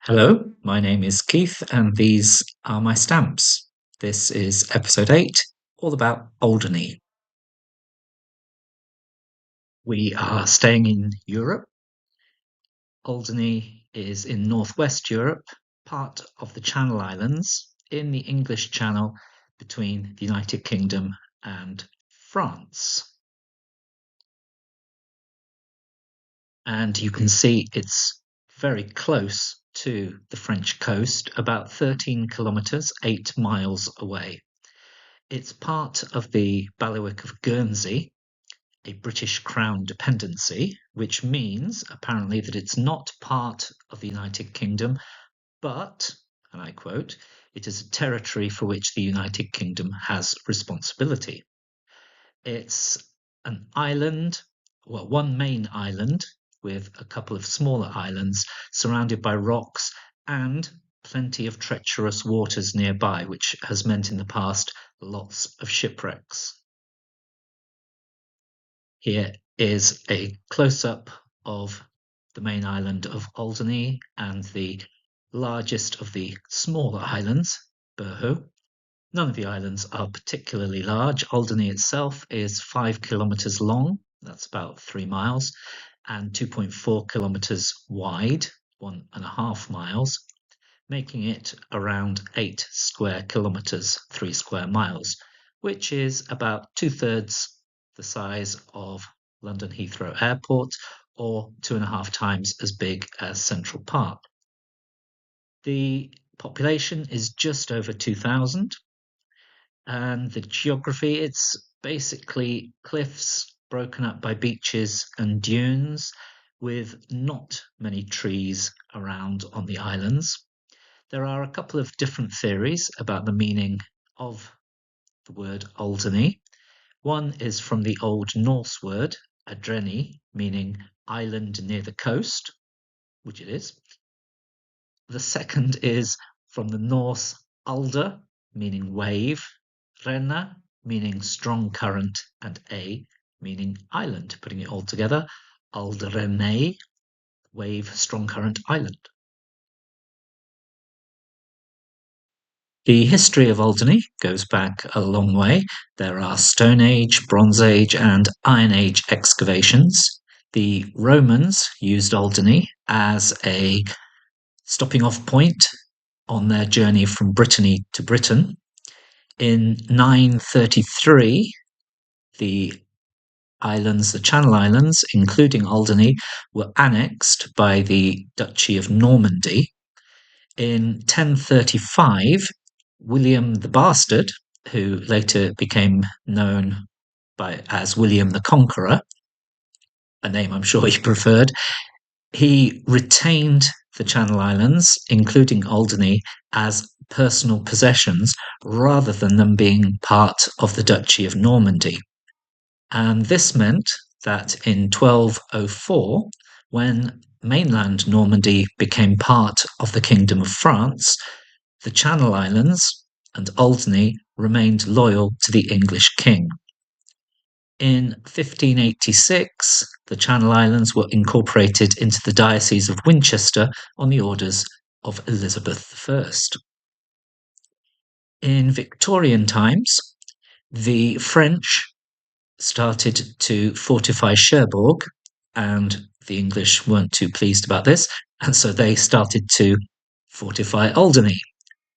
Hello, my name is Keith, and these are my stamps. This is episode 8, all about Alderney. We are staying in Europe. Alderney is in northwest Europe, part of the Channel Islands, in the English Channel between the United Kingdom and France. And you can see it's very close to the French coast, about 13 kilometres, 8 miles away. It's part of the bailiwick of Guernsey, a British Crown dependency, which means apparently that it's not part of the United Kingdom, but, and I quote, it is a territory for which the United Kingdom has responsibility. It's an island, well, one main island with a couple of smaller islands surrounded by rocks and plenty of treacherous waters nearby, which has meant in the past lots of shipwrecks. Here is a close-up of the main island of Alderney and the largest of the smaller islands, Burhu. None of the islands are particularly large. Alderney itself is 5 kilometres long, that's about 3 miles, and 2.4 kilometres wide, 1.5 miles, making it around 8 square kilometres, 3 square miles, which is about 2/3 the size of London Heathrow Airport, or 2.5 times as big as Central Park. The population is just over 2,000, and the geography, it's basically cliffs broken up by beaches and dunes with not many trees around on the islands. There are a couple of different theories about the meaning of the word Alderney. One is from the Old Norse word Alderney, meaning island near the coast, which it is. The second is from the Norse Alder, meaning wave, Renna, meaning strong current, and A, meaning island. Putting it all together, Alderney, wave, strong current, island. The history of Alderney goes back a long way. There are Stone Age, Bronze Age, and Iron Age excavations. The Romans used Alderney as a stopping off point on their journey from Brittany to Britain. In 933, the islands, the Channel Islands, including Alderney, were annexed by the Duchy of Normandy. In 1035, William the Bastard, who later became known as William the Conqueror, a name I'm sure he preferred, he retained the Channel Islands, including Alderney, as personal possessions rather than them being part of the Duchy of Normandy. And this meant that in 1204, when mainland Normandy became part of the Kingdom of France, the Channel Islands and Alderney remained loyal to the English king. In 1586, the Channel Islands were incorporated into the Diocese of Winchester on the orders of Elizabeth I. In Victorian times, the French started to fortify Cherbourg, and the English weren't too pleased about this, and so they started to fortify Alderney.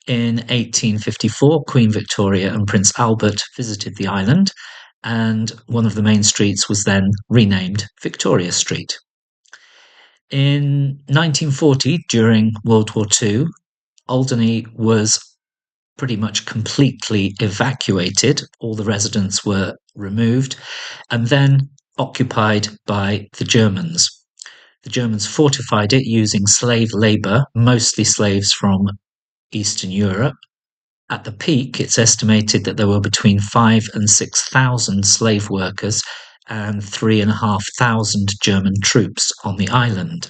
In 1854, Queen Victoria and Prince Albert visited the island, and one of the main streets was then renamed Victoria Street. In 1940, during World War II, Alderney was pretty much completely evacuated. All the residents were removed and then occupied by the Germans. The Germans fortified it using slave labour, mostly slaves from Eastern Europe. At the peak, it's estimated that there were between 5,000 and 6,000 slave workers and 3,500 German troops on the island.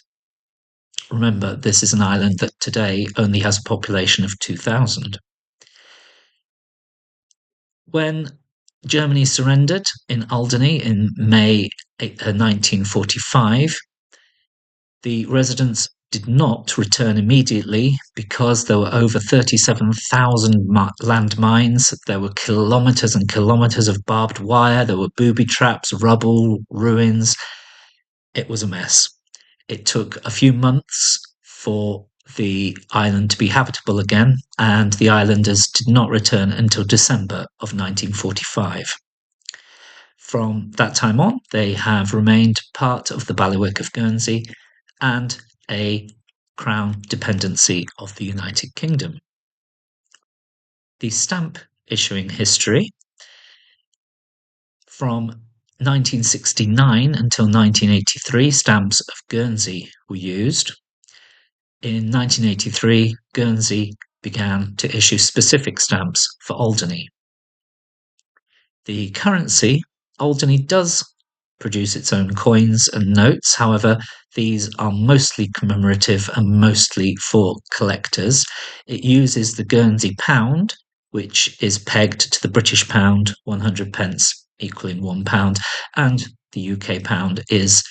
Remember, this is an island that today only has a population of 2,000. When Germany surrendered in Alderney in May 1945, the residents did not return immediately because there were over 37,000 landmines. There were kilometres and kilometres of barbed wire. There were booby traps, rubble, ruins. It was a mess. It took a few months for the island to be habitable again, and the islanders did not return until December of 1945. From that time on, they have remained part of the bailiwick of Guernsey and a Crown dependency of the United Kingdom. The stamp issuing history from 1969 until 1983, stamps of Guernsey were used. In 1983, Guernsey began to issue specific stamps for Alderney. The currency, Alderney does produce its own coins and notes. However, these are mostly commemorative and mostly for collectors. It uses the Guernsey pound, which is pegged to the British pound, 100 pence equaling £1, and the UK pound is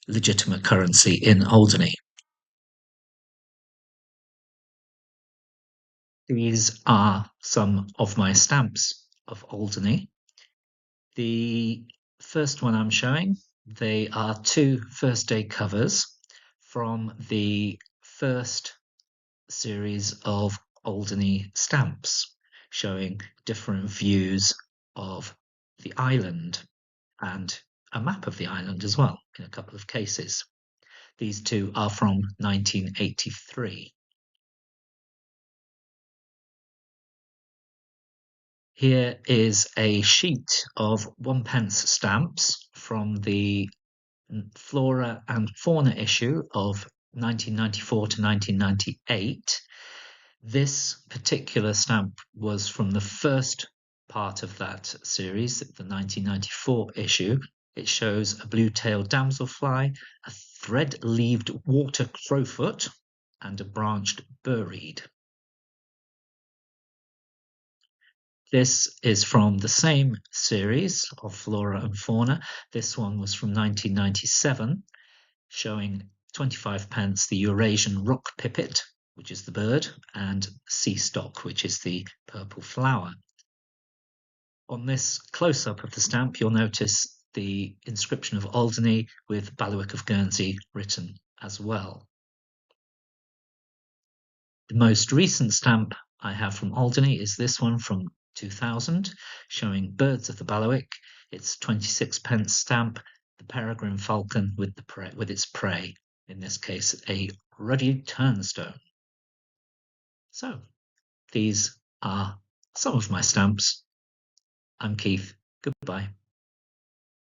legitimate currency in Alderney. These are some of my stamps of Alderney. The first one I'm showing, they are two first day covers from the first series of Alderney stamps, showing different views of the island and a map of the island as well in a couple of cases. These two are from 1983. Here is a sheet of 1p stamps from the Flora and Fauna issue of 1994 to 1998. This particular stamp was from the first part of that series, the 1994 issue. It shows a blue-tailed damselfly, a thread-leaved water crowfoot, and a branched burreed. This is from the same series of Flora and Fauna. This one was from 1997, showing 25p the Eurasian rock pipit, which is the bird, and sea stock, which is the purple flower. On this close-up of the stamp, you'll notice the inscription of Alderney with Bailiwick of Guernsey written as well. The most recent stamp I have from Alderney is this one from 2000, showing birds of the bailiwick. It's 26p stamp, the peregrine falcon with its prey, in this case a ruddy turnstone. So these are some of my stamps. I'm Keith. Goodbye.